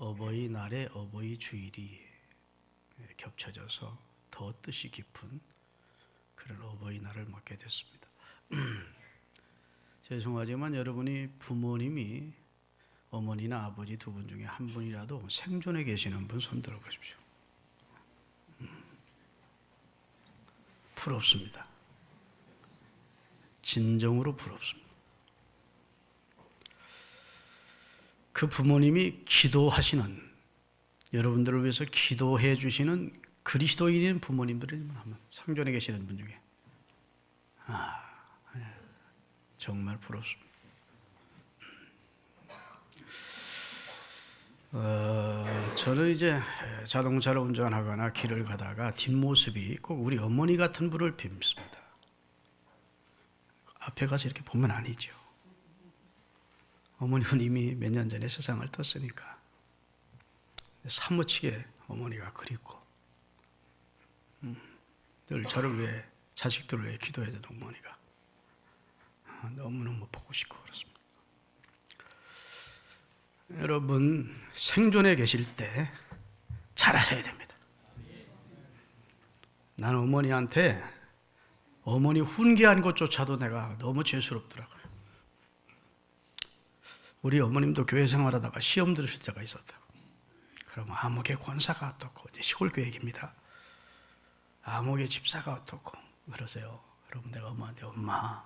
어버이날에 어버이 주일이 겹쳐져서 더 뜻이 깊은 그런 어버이날을 맞게 됐습니다. 죄송하지만 여러분이 부모님이 어머니나 아버지 두 분 중에 한 분이라도 생존에 계시는 분 손 들어 보십시오. 부럽습니다. 진정으로 부럽습니다. 그 부모님이 기도하시는, 여러분들을 위해서 기도해 주시는 그리스도인인 부모님들이 상존에 계시는 분 중에 정말 부럽습니다. 저는 이제 자동차를 운전하거나 길을 가다가 뒷모습이 꼭 우리 어머니 같은 분을 뵙습니다. 앞에 가서 이렇게 보면 아니죠. 어머니는 이미 몇 년 전에 세상을 떴으니까 사무치게 어머니가 그립고 늘 저를 위해, 자식들을 위해 기도해주는 어머니가 너무너무 보고 싶고 그렇습니다. 여러분, 생존에 계실 때 잘하셔야 됩니다. 나는 어머니한테 어머니 훈계한 것조차도 내가 너무 죄스럽더라고요. 우리 어머님도 교회 생활하다가 시험 들으실 때가 있었다. 그러면 암흑의 권사가 어떻고, 이제 시골 교회입니다. 암흑의 집사가 어떻고 그러세요. 여러분, 내가 엄마한테 엄마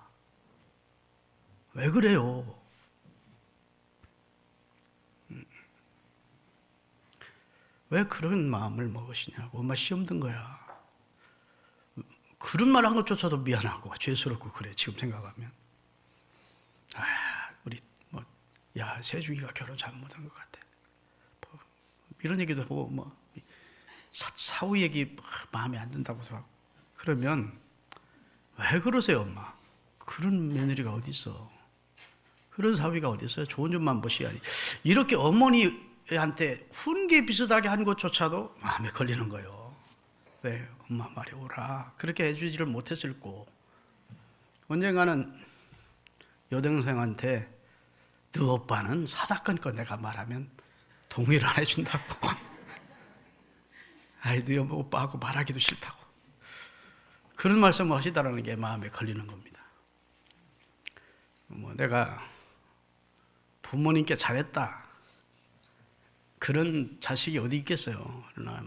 왜 그래요? 왜 그런 마음을 먹으시냐고. 엄마 시험 든 거야. 그런 말 한 것조차도 미안하고 죄스럽고 그래. 지금 생각하면 우리 세중이가 결혼 잘못한 것 같아. 이런 얘기도 하고 사후 얘기 마음에 안 든다고도 하고. 그러면 왜 그러세요, 엄마? 그런 며느리가 어디 있어? 그런 사위가 어디 있어요? 좋은 점만 보시야니. 이렇게 어머니한테 훈계 비슷하게 한 것조차도 마음에 걸리는 거예요. 왜 엄마 말이 오라. 그렇게 해주지를 못했을 거. 언젠가는 여동생한테 너 오빠는 사사건건 내가 말하면 동의를 안 해준다고. 너 오빠하고 말하기도 싫다고. 그런 말씀을 하시다라는 게 마음에 걸리는 겁니다. 내가 부모님께 잘했다, 그런 자식이 어디 있겠어요. 그러나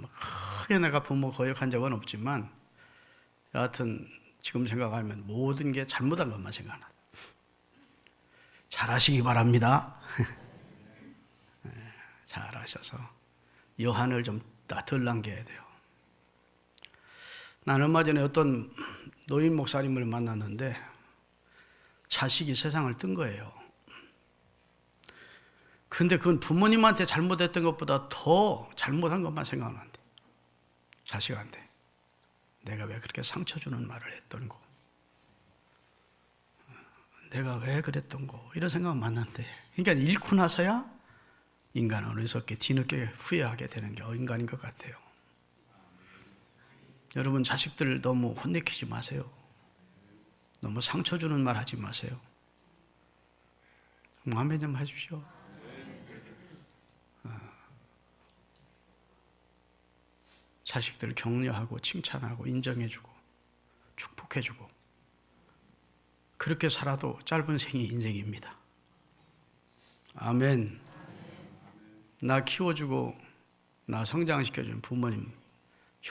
크게 내가 부모 거역한 적은 없지만 여하튼 지금 생각하면 모든 게 잘못한 것만 생각나. 잘하시기 바랍니다. 잘하셔서 여한을 좀 덜 남겨야 돼요. 나는 얼마 전에 어떤 노인 목사님을 만났는데 자식이 세상을 뜬 거예요. 근데 그건 부모님한테 잘못했던 것보다 더 잘못한 것만 생각나는데, 자식한테 내가 왜 그렇게 상처 주는 말을 했던 거, 내가 왜 그랬던 거, 이런 생각만 많은데, 그러니까 잃고 나서야 인간은 어리석게 뒤늦게 후회하게 되는 게 인간인 것 같아요. 여러분, 자식들 너무 혼내키지 마세요. 너무 상처 주는 말 하지 마세요. 아멘 좀 해주시오. 자식들 격려하고 칭찬하고 인정해주고 축복해주고, 그렇게 살아도 짧은 생이 인생입니다. 아멘. 나 키워주고 나 성장시켜준 부모님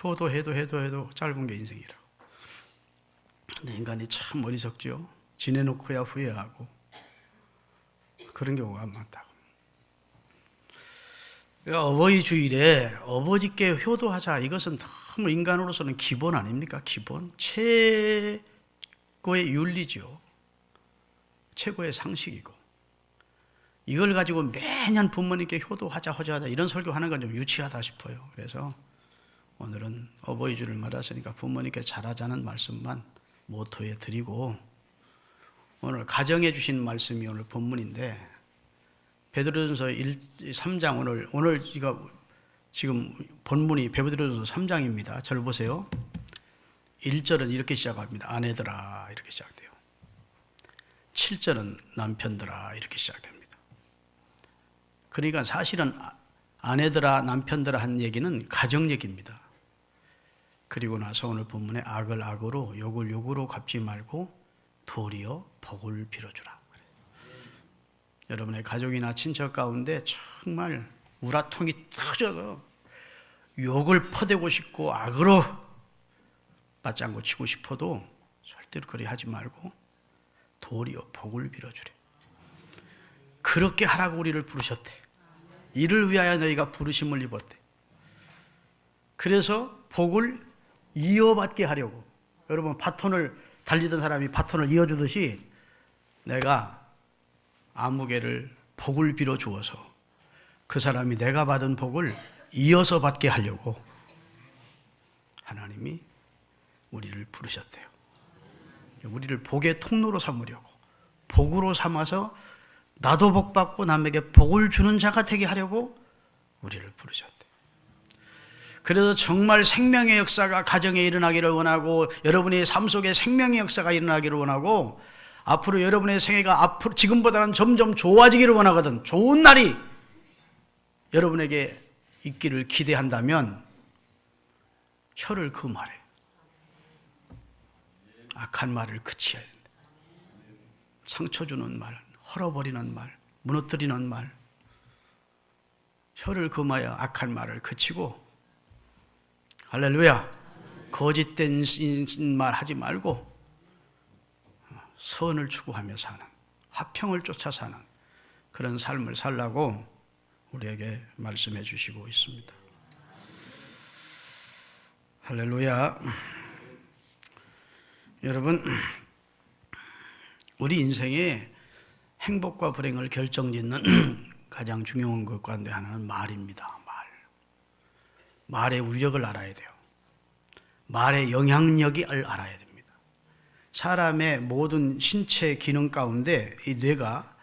효도해도 짧은 게 인생이라고. 근데 인간이 참 어리석죠. 지내놓고야 후회하고 그런 경우가 많다고. 어버이 주일에 아버지께 효도하자, 이것은 너무 인간으로서는 기본 아닙니까? 기본, 최고의 윤리죠. 최고의 상식이고, 이걸 가지고 매년 부모님께 효도하자 이런 설교하는 건 좀 유치하다 싶어요. 그래서 오늘은 어버이 주를 맞았으니까 부모님께 잘하자는 말씀만 모토에 드리고, 오늘 가정해 주신 말씀이 오늘 본문인데, 베드로전서 3장, 오늘 지금 본문이 베드로전서 3장입니다. 잘 보세요. 1절은 이렇게 시작합니다. 아내들아, 이렇게 시작돼요. 7절은 남편들아, 이렇게 시작됩니다. 그러니까 사실은 아내들아 남편들아 한 얘기는 가정 얘기입니다. 그리고 나서 오늘 본문에 악을 악으로 욕을 욕으로 갚지 말고 도리어 복을 빌어주라. 여러분의 가족이나 친척 가운데 정말 우라통이 터져서 욕을 퍼대고 싶고 악으로 맞장구 치고 싶어도 절대로 그리 하지 말고 도리어 복을 빌어주래. 그렇게 하라고 우리를 부르셨대. 이를 위하여 너희가 부르심을 입었대. 그래서 복을 이어받게 하려고. 여러분 바톤을 달리던 사람이 바톤을 이어주듯이 내가 아무개를 복을 빌어 주어서 그 사람이 내가 받은 복을 이어서 받게 하려고 하나님이 우리를 부르셨대요. 우리를 복의 통로로 삼으려고, 복으로 삼아서 나도 복 받고 남에게 복을 주는 자가 되게 하려고 우리를 부르셨대요. 그래서 정말 생명의 역사가 가정에 일어나기를 원하고, 여러분의 삶 속에 생명의 역사가 일어나기를 원하고, 앞으로 여러분의 생애가 앞으로 지금보다는 점점 좋아지기를 원하거든. 좋은 날이 여러분에게 있기를 기대한다면 혀를 금하래. 악한 말을 그치어야 된다. 상처 주는 말, 헐어버리는 말, 무너뜨리는 말, 혀를 금하여 악한 말을 그치고, 할렐루야, 거짓된 말 하지 말고 선을 추구하며 사는, 화평을 쫓아 사는 그런 삶을 살라고 우리에게 말씀해 주시고 있습니다. 할렐루야. 여러분, 우리 인생에 행복과 불행을 결정짓는 가장 중요한 것 가운데 하나는 말입니다. 말의 위력을 알아야 돼요. 말의 영향력을 알아야 됩니다. 사람의 모든 신체 기능 가운데 이 뇌가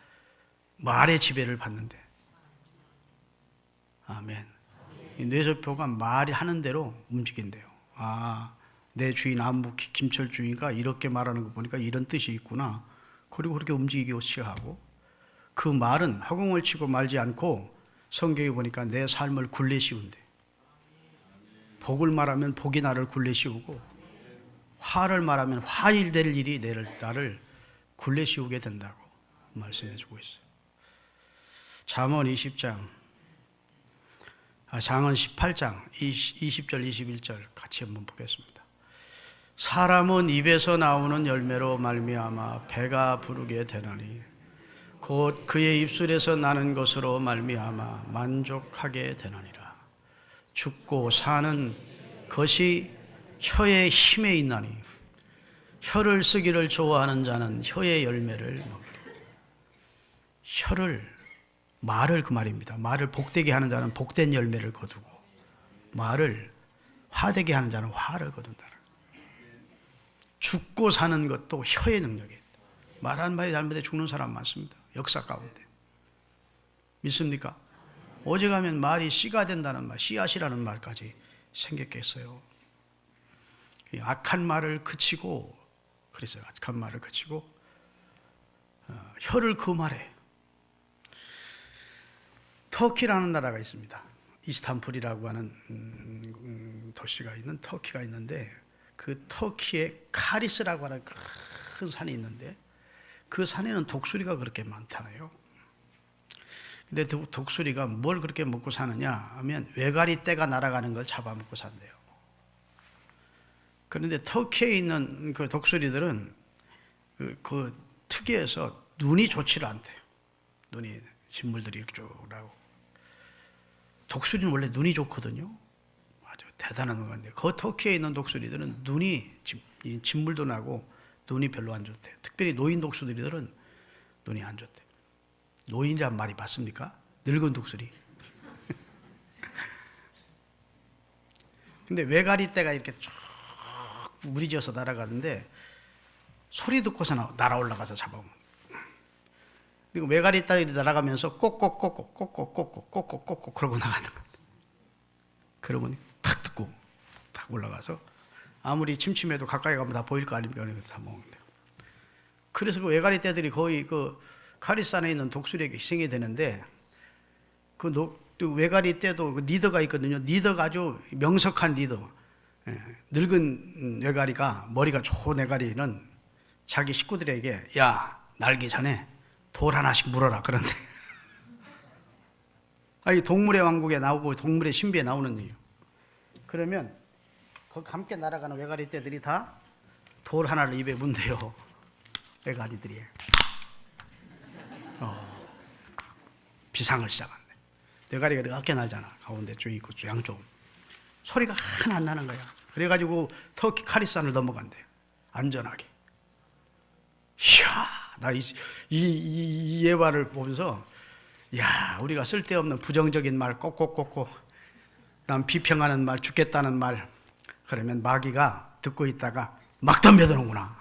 말의 지배를 받는데, 아멘. 이 뇌세포가 말이 하는 대로 움직인대요. 내 주인 안무 김철 주인가 이렇게 말하는 거 보니까 이런 뜻이 있구나. 그리고 그렇게 움직이기 시작하고, 그 말은 허공을 치고 말지 않고 성경에 보니까 내 삶을 굴레 씌운대. 복을 말하면 복이 나를 굴레 씌우고, 화를 말하면 화일될 일이 나를 굴레 씌우게 된다고 말씀해 주고 있어요. 잠언 20장, 잠언 18장 20절 21절 같이 한번 보겠습니다. 사람은 입에서 나오는 열매로 말미암아 배가 부르게 되나니 곧 그의 입술에서 나는 것으로 말미암아 만족하게 되나니라. 죽고 사는 것이 혀의 힘에 있나니 혀를 쓰기를 좋아하는 자는 혀의 열매를 먹으리. 말을 그 말입니다. 말을 복되게 하는 자는 복된 열매를 거두고, 말을 화되게 하는 자는 화를 거둔다. 죽고 사는 것도 혀의 능력이에요. 말 한마디 잘못해 죽는 사람 많습니다. 역사 가운데. 믿습니까? 오직하면 말이 씨가 된다는 말, 씨앗이라는 말까지 생겼겠어요. 악한 말을 그치고, 그래서 악한 말을 그치고 혀를 금하래. 터키라는 나라가 있습니다. 이스탄불이라고 하는 도시가 있는 터키가 있는데, 그 터키에 카리스라고 하는 큰 산이 있는데, 그 산에는 독수리가 그렇게 많잖아요. 근데 독수리가 뭘 그렇게 먹고 사느냐 하면 외가리 떼가 날아가는 걸 잡아먹고 산대요. 그런데 터키에 있는 그 독수리들은 그 특이해서 눈이 좋지를 않대요. 눈이 진물들이 쭉 나고. 독수리는 원래 눈이 좋거든요. 아주 대단한 건데, 그 터키에 있는 독수리들은 눈이 진물도 나고 눈이 별로 안 좋대요. 특별히 노인 독수리들은 눈이 안 좋대요. 노인이란 말이 맞습니까? 늙은 독수리. 근데 외가리 떼가 이렇게 쭉 무리지어서 날아가는데 소리 듣고서 날아올라가서 잡아먹는. 그리고 외가리 떼들이 날아가면서 꼭꼭꼭꼭꼭꼭꼭꼭꼭꼭 그러고 나가는 거예요. 그러면 탁 듣고 탁 올라가서 아무리 침침해도 가까이 가면 다 보일 거 아닙니까? 다 먹는데요. 그래서 그 외가리 떼들이 거의 그 카리스 안에 있는 독수리에게 희생이 되는데, 그 또 외가리 때도 그 리더가 있거든요. 리더가 아주 명석한 리더. 늙은 외가리가, 머리가 좋은 외가리는 자기 식구들에게 야, 날기 전에 돌 하나씩 물어라 그런데 아니 동물의 왕국에 나오고 동물의 신비에 나오는 얘기예요. 그러면 거기 함께 날아가는 외가리 떼들이 다 돌 하나를 입에 문대요. 외가리들이 비상을 시작한대. 외가리가 이렇게 날잖아. 가운데 쪽 있고 양쪽 소리가 하나 안 나는 거야. 그래가지고 터키 카리산을 넘어간대. 안전하게. 이야, 나 이 예화를 보면서 야, 우리가 쓸데없는 부정적인 말 꼭꼭꼭꼭 남 비평하는 말, 죽겠다는 말 그러면 마귀가 듣고 있다가 막 덤벼드는구나.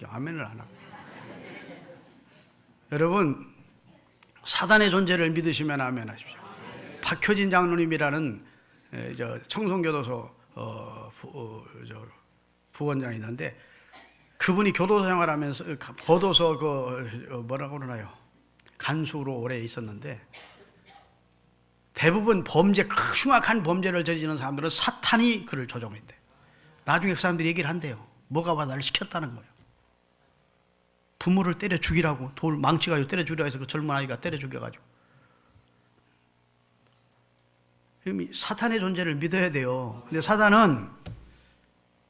아멘을 안 하고. 여러분, 사단의 존재를 믿으시면 아멘 하십시오. 박효진 장로님이라는 청송교도소 부원장이 있는데 그분이 교도 생활하면서 교도소 뭐라고 그러나요? 간수로 오래 있었는데 대부분 흉악한 범죄를 저지르는 사람들은 사탄이 그를 조종했대. 나중에 그 사람들이 얘기를 한대요. 뭐가 와 나를 시켰다는 거예요. 부모를 때려 죽이라고 돌 망치가지고 때려 죽이라고 해서 그 젊은 아이가 때려 죽여가지고. 사탄의 존재를 믿어야 돼요. 근데 사탄은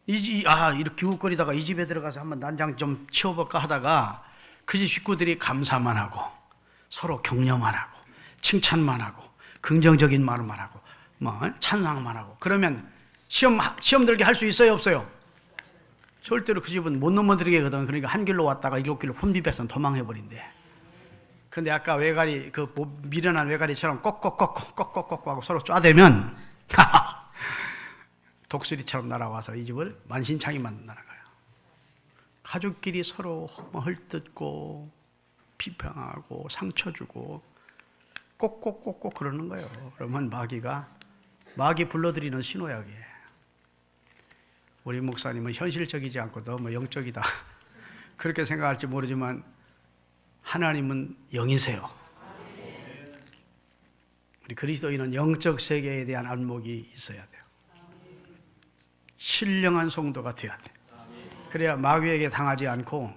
이렇게 기웃거리다가 이 집에 들어가서 한번 난장 좀 치워볼까 하다가 그 집 식구들이 감사만 하고 서로 격려만 하고 칭찬만 하고 긍정적인 말만 하고 찬양만 하고 그러면 시험 들게 할 수 있어요 없어요? 절대로 그 집은 못 넘어들게거든. 그러니까 한 길로 왔다가 일곱 길로 혼비백산 도망해버린대. 근데 아까 외가리 미련한 외가리처럼 꼭꼭꼭꼭꼭꼭 하고 서로 쏴대면 독수리처럼 날아와서 이 집을 만신창이 만든다는 거예요. 가족끼리 서로 헐뜯고 비평하고 상처 주고 꼭꼭꼭꼭 그러는 거예요. 그러면 마귀 불러들이는 신호약이에요. 우리 목사님은 현실적이지 않고 너무 영적이다 그렇게 생각할지 모르지만 하나님은 영이세요. 우리 그리스도인은 영적 세계에 대한 안목이 있어야 돼요. 신령한 성도가 돼야 돼요. 그래야 마귀에게 당하지 않고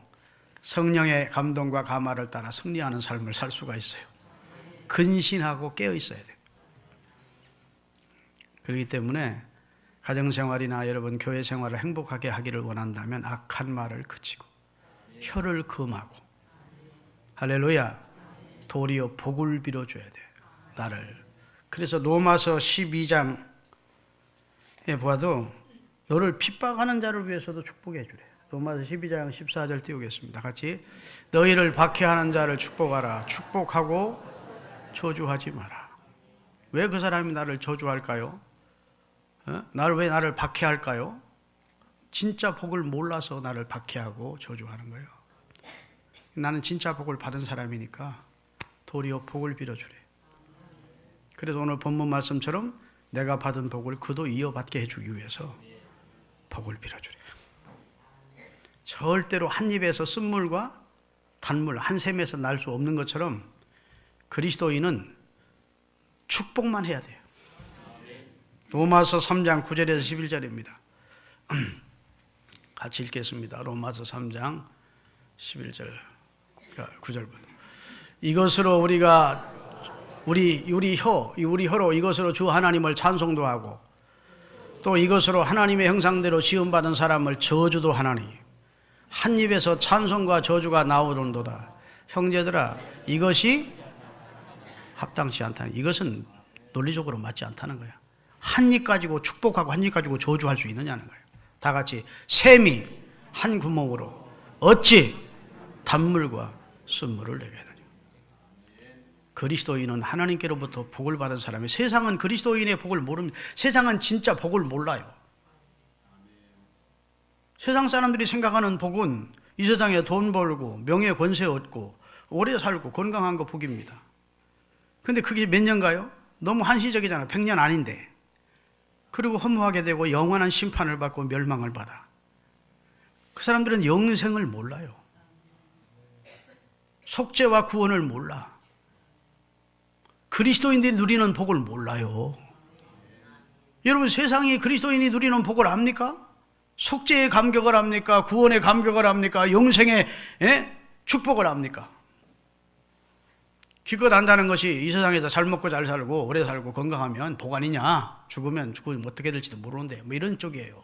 성령의 감동과 감화를 따라 승리하는 삶을 살 수가 있어요. 근신하고 깨어 있어야 돼요. 그렇기 때문에 가정생활이나 여러분 교회 생활을 행복하게 하기를 원한다면 악한 말을 그치고 혀를 금하고 할렐루야 도리어 복을 빌어줘야 돼요. 나를. 그래서 로마서 12장에 보아도 너를 핍박하는 자를 위해서도 축복해 주래. 로마서 12장 14절 띄우겠습니다. 같이 너희를 박해하는 자를 축복하라. 축복하고 저주하지 마라. 왜 그 사람이 나를 저주할까요? 왜 나를 박해할까요? 진짜 복을 몰라서 나를 박해하고 저주하는 거예요. 나는 진짜 복을 받은 사람이니까 도리어 복을 빌어주래. 그래서 오늘 본문 말씀처럼 내가 받은 복을 그도 이어받게 해주기 위해서 복을 빌어주래. 절대로 한 입에서 쓴물과 단물 한 샘에서 날 수 없는 것처럼 그리스도인은 축복만 해야 돼요. 로마서 3장 9절에서 11절입니다. 같이 읽겠습니다. 로마서 3장 11절 9절부터. 이것으로 우리 혀로 이것으로 주 하나님을 찬송도 하고 또 이것으로 하나님의 형상대로 지음받은 사람을 저주도 하나니 한 입에서 찬송과 저주가 나오는도다. 형제들아 이것이 합당치 않다니. 이것은 논리적으로 맞지 않다는 거야. 한 입 가지고 축복하고 한 입 가지고 저주할 수 있느냐는 거예요. 다 같이 샘이 한 구멍으로 어찌 단물과 쓴물을 내게 하느냐. 그리스도인은 하나님께로부터 복을 받은 사람이 세상은 그리스도인의 복을 모릅니다. 세상은 진짜 복을 몰라요. 세상 사람들이 생각하는 복은 이 세상에 돈 벌고 명예 권세 얻고 오래 살고 건강한 거 복입니다. 근데 그게 몇 년가요? 너무 한시적이잖아요. 100년 아닌데. 그리고 허무하게 되고 영원한 심판을 받고 멸망을 받아. 그 사람들은 영생을 몰라요. 속죄와 구원을 몰라. 그리스도인들이 누리는 복을 몰라요. 여러분, 세상이 그리스도인이 누리는 복을 압니까? 속죄의 감격을 압니까? 구원의 감격을 압니까? 영생의 축복을 압니까? 기껏 안다는 것이 이 세상에서 잘 먹고 잘 살고 오래 살고 건강하면 복 아니냐? 죽으면 어떻게 될지도 모르는데 뭐 이런 쪽이에요.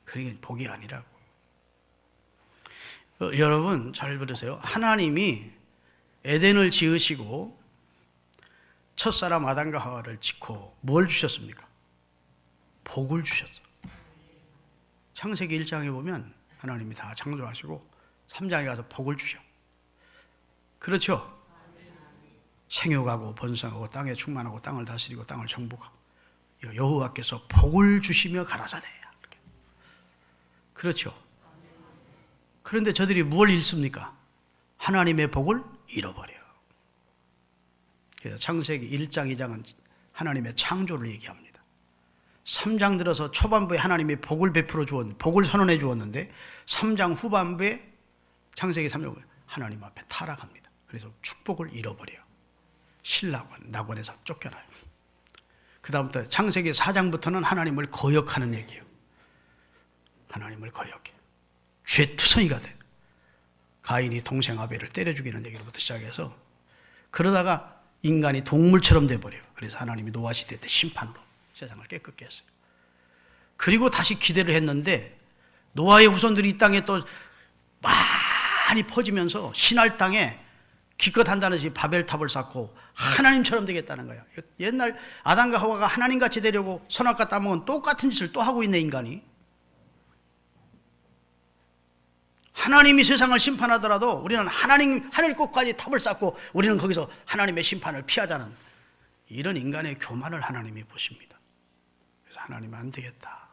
그게 복이 아니라고. 여러분 잘 들으세요. 하나님이 에덴을 지으시고 첫사람 아담과 하와를 짓고 뭘 주셨습니까? 복을 주셨어요. 창세기 1장에 보면 하나님이 다 창조하시고 3장에 가서 복을 주셔. 그렇죠? 생육하고 번성하고 땅에 충만하고 땅을 다스리고 땅을 정복하고 여호와께서 복을 주시며 가라사대. 그렇죠? 그런데 저들이 뭘 잃습니까? 하나님의 복을 잃어버려요. 그래서 창세기 1장 2장은 하나님의 창조를 얘기합니다. 3장 들어서 초반부에 하나님이 복을 복을 선언해 주었는데 3장 후반부에 창세기 3장 하나님 앞에 타락합니다. 그래서 축복을 잃어버려요. 신라권, 낙원에서 쫓겨나요. 그 다음부터 창세기 4장부터는 하나님을 거역하는 얘기예요. 하나님을 거역해. 죄투성이가 돼. 가인이 동생 아벨을 때려 죽이는 얘기로부터 시작해서 그러다가 인간이 동물처럼 돼버려요. 그래서 하나님이 노아 시대 때 심판으로 세상을 깨끗게 했어요. 그리고 다시 기대를 했는데 노아의 후손들이 이 땅에 또 많이 퍼지면서 신할 땅에 기껏 한다는 듯이 바벨탑을 쌓고 하나님처럼 되겠다는 거야. 옛날 아담과 하와가 하나님같이 되려고 선악과 따먹은 똑같은 짓을 또 하고 있네, 인간이. 하나님이 세상을 심판하더라도 우리는 하늘 끝까지 탑을 쌓고 우리는 거기서 하나님의 심판을 피하자는 이런 인간의 교만을 하나님이 보십니다. 그래서 하나님은 안 되겠다.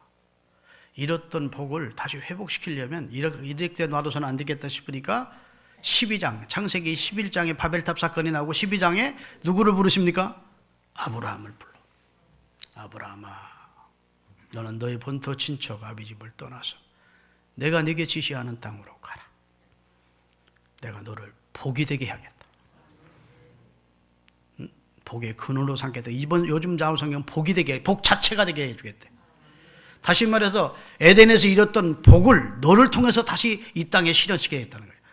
잃었던 복을 다시 회복시키려면 이렇게 놔둬서는 안 되겠다 싶으니까 12장, 창세기 11장에 바벨탑 사건이 나오고 12장에 누구를 부르십니까? 아브라함을 불러. 아브라함아, 너는 너의 본토 친척 아비 집을 떠나서 내가 네게 지시하는 땅으로 가라. 내가 너를 복이 되게 하겠다. 복의 근원으로 삼겠다. 요즘 자문성경 복이 되게, 복 자체가 되게 해주겠대. 다시 말해서 에덴에서 잃었던 복을 너를 통해서 다시 이 땅에 실현시키겠다는 거예요.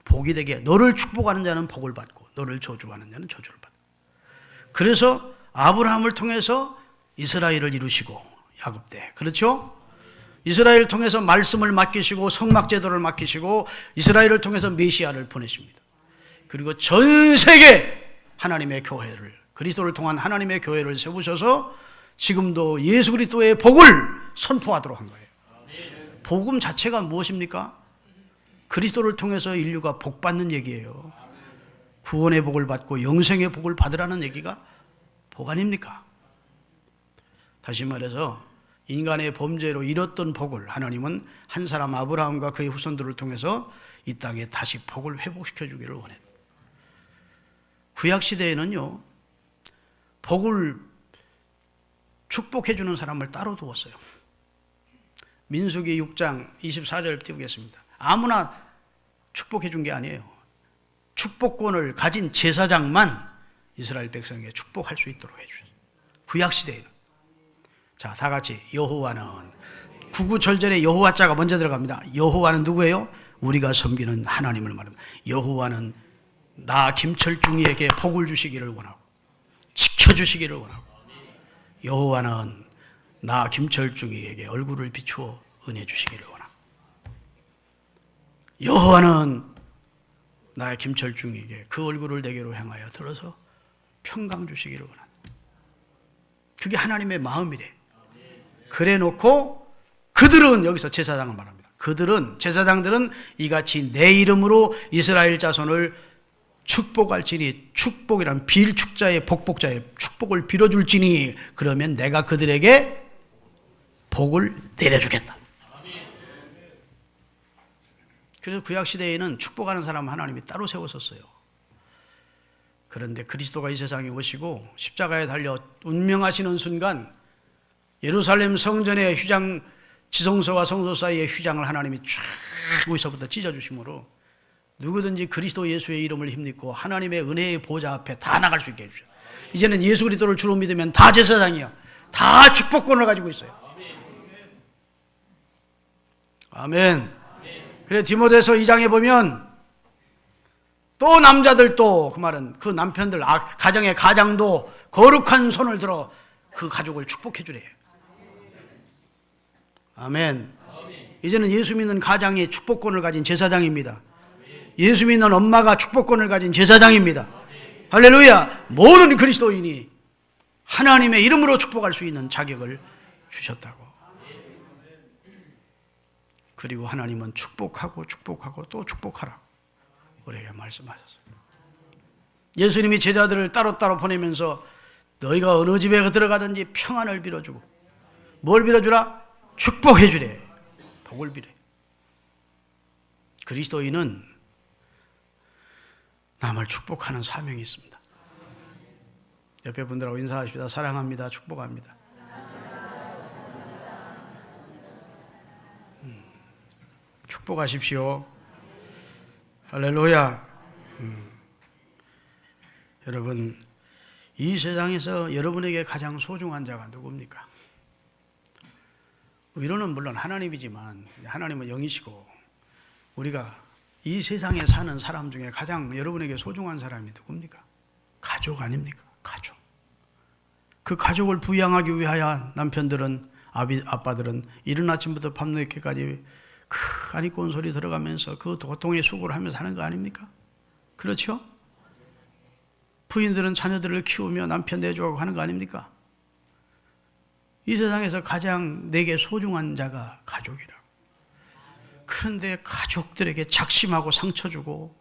복이 되게, 너를 축복하는 자는 복을 받고 너를 저주하는 자는 저주를 받고. 그래서 아브라함을 통해서 이스라엘을 이루시고 야곱 때, 그렇죠? 이스라엘을 통해서 말씀을 맡기시고 성막제도를 맡기시고 이스라엘을 통해서 메시아를 보내십니다. 그리고 전 세계 하나님의 교회를, 그리스도를 통한 하나님의 교회를 세우셔서 지금도 예수 그리스도의 복을 선포하도록 한 거예요. 복음 자체가 무엇입니까? 그리스도를 통해서 인류가 복 받는 얘기예요. 구원의 복을 받고 영생의 복을 받으라는 얘기가 복 아닙니까? 다시 말해서 인간의 범죄로 잃었던 복을 하나님은 한 사람 아브라함과 그의 후손들을 통해서 이 땅에 다시 복을 회복시켜 주기를 원했다. 구약시대에는요, 복을 축복해 주는 사람을 따로 두었어요. 민수기 6장 24절 띄우겠습니다. 아무나 축복해 준 게 아니에요. 축복권을 가진 제사장만 이스라엘 백성에게 축복할 수 있도록 해주셨어요. 구약시대에는. 자, 다 같이 여호와는, 구구절절에 여호와자가 먼저 들어갑니다. 여호와는 누구예요? 우리가 섬기는 하나님을 말합니다. 여호와는 나 김철중이에게 복을 주시기를 원하고 지켜주시기를 원하고, 여호와는 나 김철중이에게 얼굴을 비추어 은혜 주시기를 원하고, 여호와는 나의 김철중에게 그 얼굴을 내게로 향하여 들어서 평강 주시기를 원한다. 그게 하나님의 마음이래. 그래 놓고 그들은, 여기서 제사장을 말합니다. 제사장들은 이같이 내 이름으로 이스라엘 자손을 축복할지니, 축복이란 빌축자의 복복자의 축복을 빌어줄지니, 그러면 내가 그들에게 복을 내려주겠다. 그래서 구약시대에는 축복하는 사람 하나님이 따로 세웠었어요. 그런데 그리스도가 이 세상에 오시고 십자가에 달려 운명하시는 순간 예루살렘 성전의 지성소와 성소 사이의 휘장을 하나님이 쫙 위서부터 찢어주심으로 누구든지 그리스도 예수의 이름을 힘입고 하나님의 은혜의 보좌 앞에 다 나갈 수 있게 해주셔. 이제는 예수 그리스도를 주로 믿으면 다 제사장이야. 다 축복권을 가지고 있어요. 아멘. 그래 디모데서 2장에 보면 또 남자들도 그 말은 그 남편들 가정의 가장도 거룩한 손을 들어 그 가족을 축복해 주래. 아멘. 이제는 예수 믿는 가장이 축복권을 가진 제사장입니다. 예수 믿는 엄마가 축복권을 가진 제사장입니다. 할렐루야. 모든 그리스도인이 하나님의 이름으로 축복할 수 있는 자격을 주셨다고. 그리고 하나님은 축복하고 축복하고 또 축복하라 우리에게 말씀하셨어요. 예수님이 제자들을 따로따로 보내면서 너희가 어느 집에 들어가든지 평안을 빌어주고 뭘 빌어주라? 축복해 주래. 복을 빌어. 그리스도인은 남을 축복하는 사명이 있습니다. 옆에 분들하고 인사하십시다. 사랑합니다. 축복합니다. 축복하십시오. 할렐루야. 여러분, 이 세상에서 여러분에게 가장 소중한 자가 누굽니까? 위로는 물론 하나님이지만 하나님은 영이시고 우리가 이 세상에 사는 사람 중에 가장 여러분에게 소중한 사람이 누굽니까? 가족 아닙니까? 가족. 그 가족을 부양하기 위하여 남편들은 아빠들은 이른 아침부터 밤늦게까지 그 안 입고 온 소리 들어가면서 그 고통의 수고를 하면서 하는 거 아닙니까? 그렇죠? 부인들은 자녀들을 키우며 남편 내조하고 하는 거 아닙니까? 이 세상에서 가장 내게 소중한 자가 가족이라고. 그런데 가족들에게 작심하고 상처 주고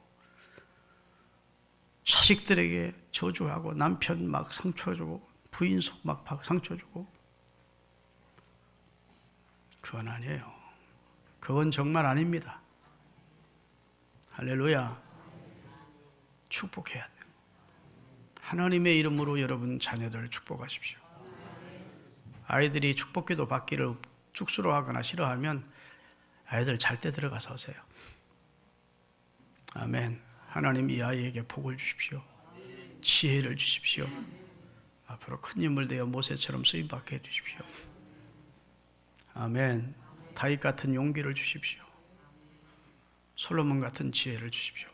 자식들에게 저주하고 남편 막 상처 주고 부인 속 막 상처 주고 그건 아니에요. 그건 정말 아닙니다. 할렐루야. 축복해야 돼요. 하나님의 이름으로 여러분 자녀들 축복하십시오. 아이들이 축복기도 받기를 쑥스러워하거나 싫어하면 아이들 잘 때 들어가서 오세요. 아멘. 하나님 이 아이에게 복을 주십시오. 지혜를 주십시오. 앞으로 큰 인물 되어 모세처럼 쓰임받게 해주십시오. 아멘. 다윗 같은 용기를 주십시오. 솔로몬 같은 지혜를 주십시오.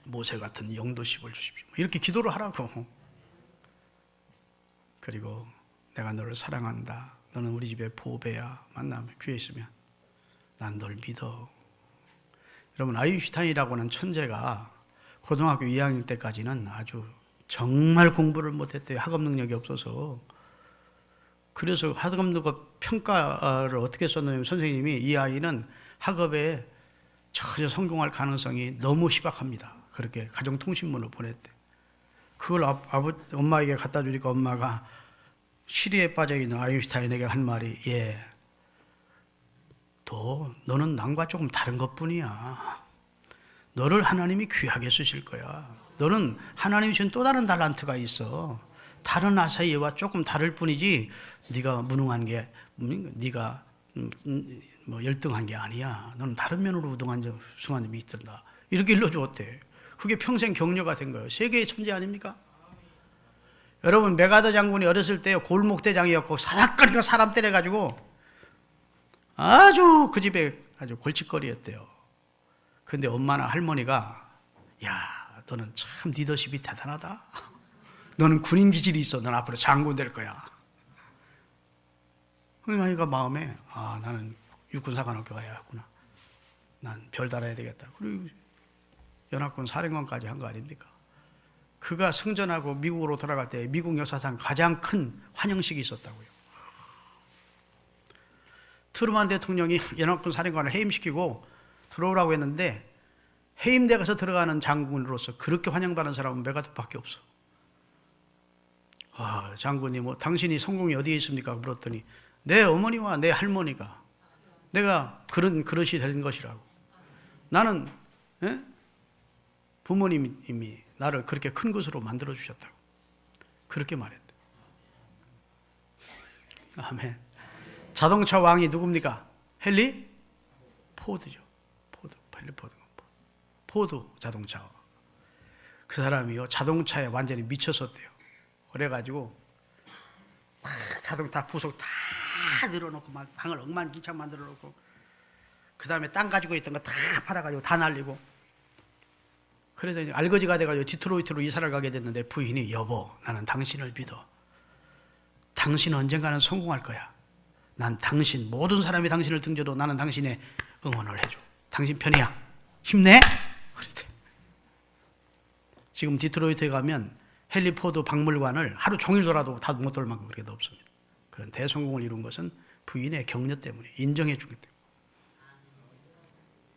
모세 같은 영도십을 주십시오. 이렇게 기도를 하라고. 그리고 내가 너를 사랑한다. 너는 우리 집의 보배야. 만나면 귀에 있으면 난 널 믿어. 여러분 아인슈타인이라고 하는 천재가 고등학교 2학년 때까지는 아주 정말 공부를 못했대요. 학업 능력이 없어서. 그래서 학업 능력 평가를 어떻게 썼냐면 선생님이 이 아이는 학업에 전혀 성공할 가능성이 너무 희박합니다. 그렇게 가정통신문을 보냈대. 그걸 엄마에게 갖다 주니까 엄마가 시리에 빠져있는 아인슈타인에게 한 말이 너는 남과 조금 다른 것뿐이야. 너를 하나님이 귀하게 쓰실 거야. 너는 하나님이 주신 또 다른 달란트가 있어. 다른 아사이와 조금 다를 뿐이지 네가 무능한 게 네가 열등한 게 아니야. 너는 다른 면으로 우등한 점이 있단다. 이렇게 일러주었대. 그게 평생 격려가 된 거예요. 세계의 천재 아닙니까? 여러분 메가더 장군이 어렸을 때 골목대장이었고 사사건이가 사람 때려가지고 아주 그 집에 아주 골칫거리였대요. 근데 엄마나 할머니가 너는 참 리더십이 대단하다. 너는 군인 기질이 있어. 넌 앞으로 장군 될 거야. 그러니까 마음에 나는 육군사관학교 가야겠구나. 난 별 달아야 되겠다. 그리고 연합군 사령관까지 한 거 아닙니까? 그가 승전하고 미국으로 돌아갈 때 미국 역사상 가장 큰 환영식이 있었다고요. 트루만 대통령이 연합군 사령관을 해임시키고 들어오라고 했는데 해임대 가서 들어가는 장군으로서 그렇게 환영받는 사람은 메가더밖에 없어. 장군이 당신이 성공이 어디에 있습니까? 물었더니 내 어머니와 내 할머니가 내가 그런 그릇이 된 것이라고. 나는 부모님이 나를 그렇게 큰 것으로 만들어 주셨다고. 그렇게 말했대. 아멘. 자동차 왕이 누굽니까? 헨리 포드죠. 헨리 포드. 포드 자동차. 그 사람이요 자동차에 완전히 미쳤었대요. 그래가지고 막 자동차 부속 다 늘어놓고 막 방을 엉망진창 만들어놓고 그 다음에 땅 가지고 있던 거 다 팔아가지고 다 날리고. 그래서 이제 알거지가 돼가지고 디트로이트로 이사를 가게 됐는데 부인이 여보 나는 당신을 믿어. 당신 언젠가는 성공할 거야. 난 당신 모든 사람이 당신을 등져도 나는 당신의 응원을 해줘. 당신 편이야. 힘내. 그랬대. 지금 디트로이트에 가면 헨리 포드 박물관을 하루 종일 돌아도 다 못 돌 만큼 그렇게 없습니다. 그런 대성공을 이룬 것은 부인의 격려 때문에 인정해 주기 때문에.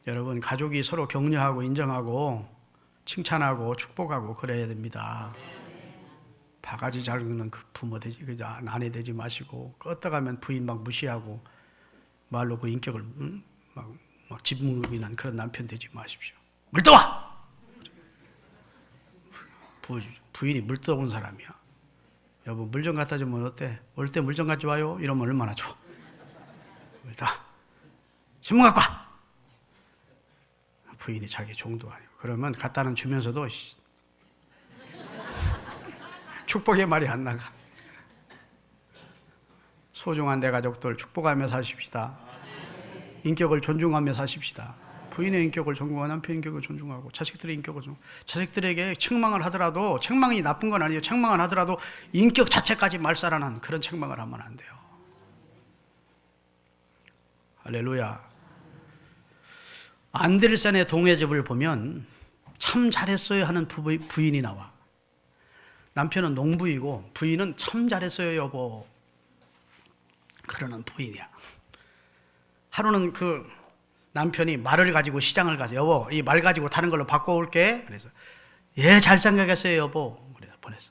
여러분 가족이 서로 격려하고 인정하고 칭찬하고 축복하고 그래야 됩니다. 바가지 잘 긁는 그 부모 되지, 그 아내 되지 마시고 껐다가면 부인 막 무시하고 말로 그 인격을 막 짓무르기는 그런 남편 되지 마십시오. 물 떠와! 부인이 물 떠온 사람이야. 여보 물 좀 갖다 주면 어때? 올 때 물 좀 가져와요? 이러면 얼마나 좋아. 물 떠. 신문 갖고 와! 부인이 자기 종도 아니고 그러면 갖다는 주면서도 축복의 말이 안 나가. 소중한 내 가족들 축복하며 사십시다. 인격을 존중하며 사십시다. 부인의 인격을 존중하고 남편의 인격을 존중하고 자식들의 인격을 존중하고 자식들에게 책망을 하더라도 책망이 나쁜 건 아니에요. 책망을 하더라도 인격 자체까지 말살하는 그런 책망을 하면 안 돼요. 할렐루야. 안데르센의 동해집을 보면 참 잘했어요 하는 부인이 나와. 남편은 농부이고 부인은 참 잘했어요 여보 그러는 부인이야. 하루는 그 남편이 말을 가지고 시장을 가서 여보 이 말 가지고 다른 걸로 바꿔올게. 그래서 예 잘 생각했어요 여보. 그래서 보냈어.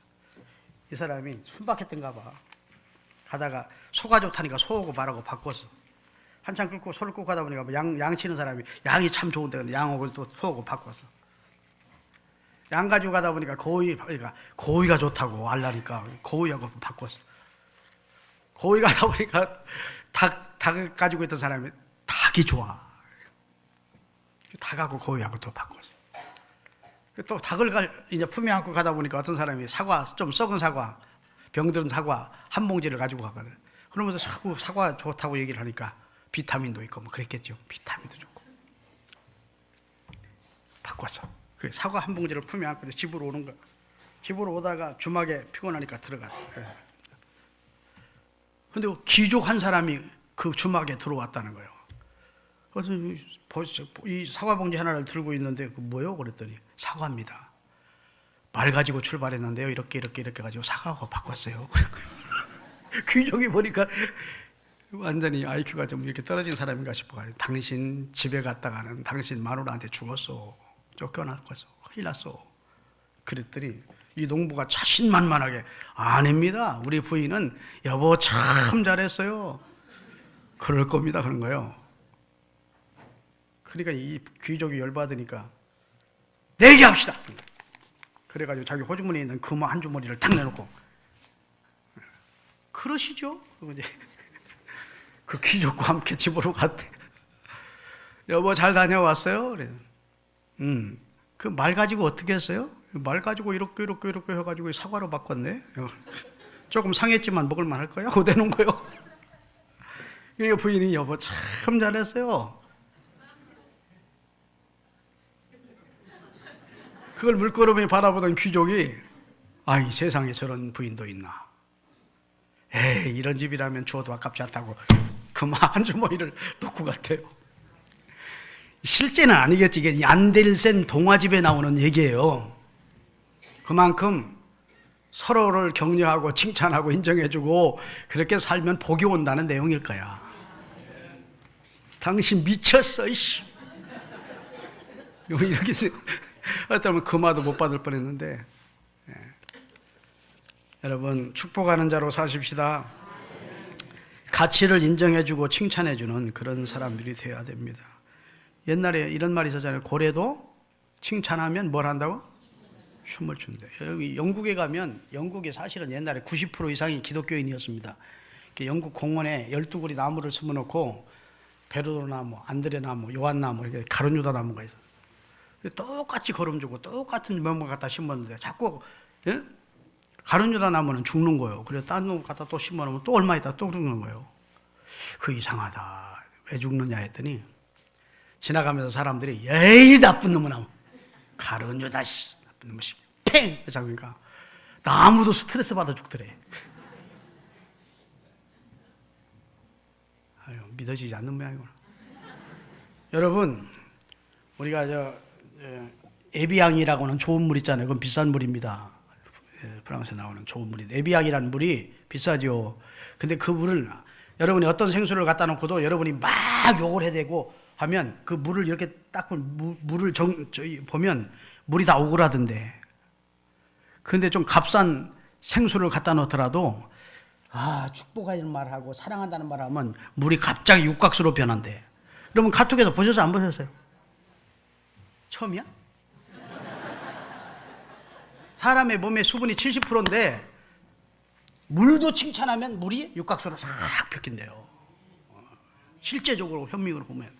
이 사람이 순박했던가 봐. 가다가 소가 좋다니까 소하고 말하고 바꿨어. 한참 끌고 소를 끌고 가다 보니까 양 치는 사람이 양이 참 좋은데 근데 양하고 또 소하고 바꿨어. 양 가지고 가다 보니까 고기가 좋다고 알라니까 고기하고 바꿨어. 고기 가다 보니까 닭 가지고 있던 사람이 닭이 좋아. 닭하고 고기하고 또 바꿨어. 또 닭을 이제 품에 안고 가다 보니까 어떤 사람이 사과, 좀 썩은 사과, 병든 사과 한 봉지를 가지고 가거든. 그러면서 자꾸 사과 좋다고 얘기를 하니까 비타민도 있고 뭐 그랬겠죠. 비타민도 좋고. 바꿨어. 그 사과 한 봉지를 품에 안고 집으로 오는 거야. 집으로 오다가 주막에 피곤하니까 들어갔어. 근데 귀족 한 사람이 그 주막에 들어왔다는 거예요. 그래서 이 사과 봉지 하나를 들고 있는데 그 뭐요? 그랬더니 사과입니다. 말 가지고 출발했는데요. 이렇게 가지고 사과하고 바꿨어요. 귀족이 보니까 완전히 IQ가 좀 이렇게 떨어진 사람인가 싶어가지고 당신 집에 갔다가는 당신 마누라한테 죽었어. 쫓겨났어. 큰일 났어. 그랬더니 이 농부가 자신만만하게 아닙니다. 우리 부인은 여보 참 잘했어요. 그럴 겁니다. 그런 거예요. 그러니까 이 귀족이 열받으니까 내기합시다. 그래가지고 자기 호주머니에 있는 금화 한 주머니를 딱 내놓고 그러시죠? 이제 그 귀족과 함께 집으로 갔대. 여보 잘 다녀왔어요? 그래. 그 말 가지고 어떻게 했어요? 말 가지고 이렇게 해가지고 사과로 바꿨네. 조금 상했지만 먹을만 할 거야? 그거 내놓은 거요. 그러니까 부인이 여보 참 잘했어요. 그걸 물끄러미 바라보던 귀족이 아이 세상에 저런 부인도 있나. 에이 이런 집이라면 주어도 아깝지 않다고 금화 한 주머니를 놓고 갔대요. 실제는 아니겠지. 이게 안데르센 동화집에 나오는 얘기예요. 그만큼 서로를 격려하고 칭찬하고 인정해주고 그렇게 살면 복이 온다는 내용일 거야. 당신 미쳤어 이씨. 이렇게 어쩌면 금화도 못 받을 뻔했는데. 여러분 축복하는 자로 사십시다. 가치를 인정해주고 칭찬해주는 그런 사람들이 되어야 됩니다. 옛날에 이런 말이 있었잖아요. 고래도 칭찬하면 뭘 한다고? 춤을 춘대. 여기 영국에 가면 영국이 사실은 옛날에 90% 이상이 기독교인이었습니다. 영국 공원에 12그리 나무를 심어놓고 베르도 나무, 안드레 나무, 요한 나무, 이렇게 가론유다 나무가 있어요. 똑같이 거름 주고 똑같은 명만 갖다 심었는데 자꾸 예? 가룟유다 나무는 죽는 거예요. 그래서 딴 놈 갖다 또 심어놓으면 또 얼마 있다 또 죽는 거예요. 그 이상하다. 왜 죽느냐 했더니 지나가면서 사람들이 에이 나쁜 놈은 나무 가룟유다 씨 나쁜 놈은 씨 팽! 해서 그러니까 나무도 스트레스 받아 죽더래. 아유, 믿어지지 않는 모양이구나. 여러분, 우리가 에비앙이라고 하는 좋은 물 있잖아요. 그건 비싼 물입니다. 프랑스에 나오는 좋은 물이. 에비앙이라는 물이 비싸죠. 근데 그 물을 여러분이 어떤 생수를 갖다 놓고도 여러분이 막 욕을 해대고 하면 그 물을 이렇게 딱 물을 보면 물이 다 오그라든대. 그런데 좀 값싼 생수를 갖다 놓더라도 축복하는 말하고 사랑한다는 말하면 물이 갑자기 육각수로 변한대. 여러분 카톡에서 보셨어요? 안 보셨어요? 처음이야? 사람의 몸의 수분이 70%인데 물도 칭찬하면 물이 육각수로 싹 바뀐대요. 실제적으로 현미으로 보면.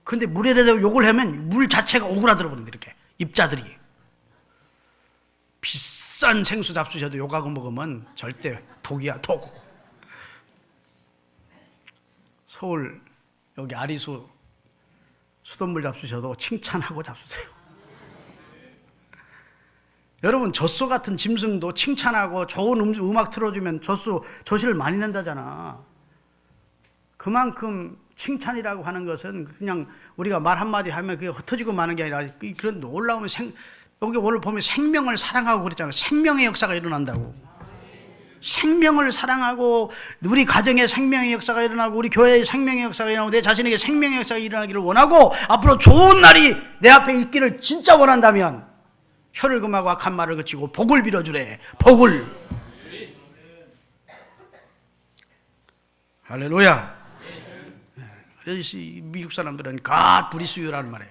근데 물에 대해서 욕을 하면 물 자체가 오그라들어 버린대. 이렇게 입자들이. 비싼 생수 잡수셔도 욕하고 먹으면 절대 독이야, 독. 서울 여기 아리수 수돗물 잡수셔도 칭찬하고 잡수세요. 여러분 젖소 같은 짐승도 칭찬하고 좋은 음악 틀어주면 젖소를 많이 낸다잖아. 그만큼 칭찬이라고 하는 것은 그냥 우리가 말 한마디 하면 그게 흩어지고 마는 게 아니라 그런 놀라우면 여기 오늘 보면 생명을 사랑하고 그랬잖아요. 생명의 역사가 일어난다고. 생명을 사랑하고 우리 가정에 생명의 역사가 일어나고 우리 교회에 생명의 역사가 일어나고 내 자신에게 생명의 역사가 일어나기를 원하고 앞으로 좋은 날이 내 앞에 있기를 진짜 원한다면 혀를 금하고 악한 말을 그치고 복을 빌어주래. 복을. 할렐루야. 그래서 미국 사람들은 God bless you라는 말에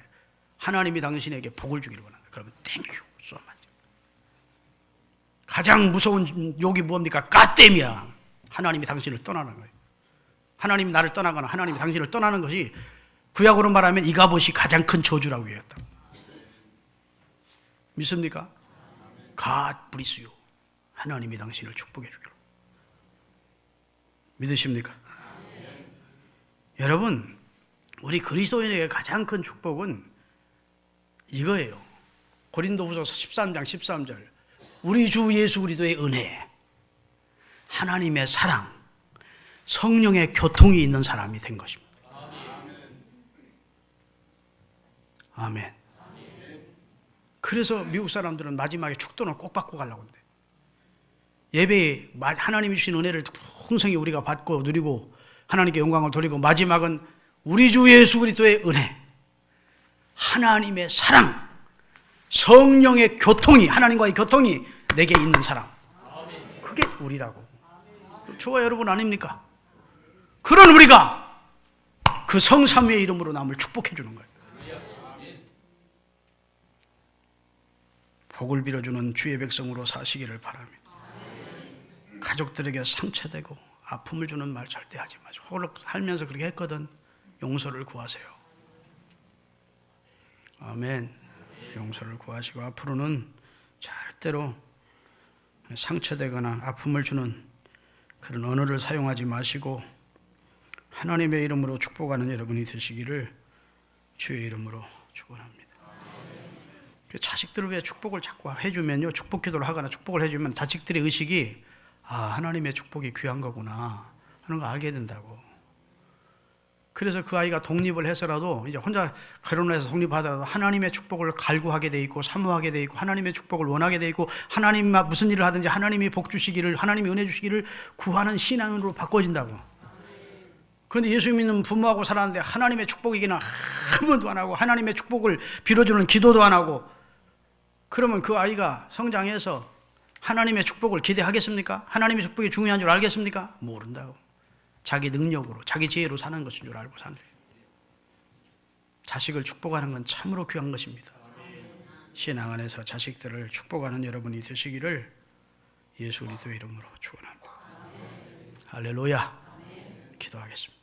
하나님이 당신에게 복을 주기를 원한다. 그러면 thank you so much. 가장 무서운 욕이 무엇입니까? God-damn이야. 하나님이 당신을 떠나는 거예요. 하나님이 나를 떠나거나 하나님이 당신을 떠나는 것이 구약으로 말하면 이가봇이 가장 큰 저주라고 얘기했다. 믿습니까? God bless you. 하나님이 당신을 축복해 주기로. 믿으십니까? 여러분, 우리 그리스도인에게 가장 큰 축복은 이거예요. 고린도후서 13장 13절. 우리 주 예수 그리스도의 은혜, 하나님의 사랑, 성령의 교통이 있는 사람이 된 것입니다. 아멘. 그래서 미국 사람들은 마지막에 축도는 꼭 받고 가려고 하는데 예배에 하나님이 주신 은혜를 풍성히 우리가 받고 누리고 하나님께 영광을 돌리고 마지막은 우리 주 예수 그리스도의 은혜, 하나님의 사랑, 성령의 교통이, 하나님과의 교통이 내게 있는 사람. 그게 우리라고. 저와 여러분 아닙니까? 그런 우리가 그 성삼위의 이름으로 남을 축복해 주는 거예요. 복을 빌어주는 주의 백성으로 사시기를 바랍니다. 가족들에게 상처되고 아픔을 주는 말 절대 하지 마시고, 홀로 살면서 그렇게 했거든. 용서를 구하세요. 아멘. 용서를 구하시고 앞으로는 절대로 상처되거나 아픔을 주는 그런 언어를 사용하지 마시고 하나님의 이름으로 축복하는 여러분이 되시기를 주의 이름으로 축원합니다. 자식들을 위해 축복을 자꾸 해주면요, 축복 기도를 하거나 축복을 해주면 자식들의 의식이 하나님의 축복이 귀한 거구나 하는 걸 알게 된다고. 그래서 그 아이가 독립을 해서라도 이제 혼자 결혼해서 독립하더라도 하나님의 축복을 갈구하게 돼 있고 사모하게 돼 있고 하나님의 축복을 원하게 돼 있고 하나님 무슨 일을 하든지 하나님이 복 주시기를, 하나님이 은혜 주시기를 구하는 신앙으로 바꿔진다고. 그런데 예수 믿는 부모하고 살았는데 하나님의 축복이기는 한 번도 안 하고 하나님의 축복을 빌어주는 기도도 안 하고, 그러면 그 아이가 성장해서 하나님의 축복을 기대하겠습니까? 하나님의 축복이 중요한 줄 알겠습니까? 모른다고. 자기 능력으로, 자기 지혜로 사는 것인 줄 알고 사는 거예요. 자식을 축복하는 건 참으로 귀한 것입니다. 신앙 안에서 자식들을 축복하는 여러분이 되시기를 예수 그리스도의 이름으로 축원합니다. 할렐루야. 기도하겠습니다.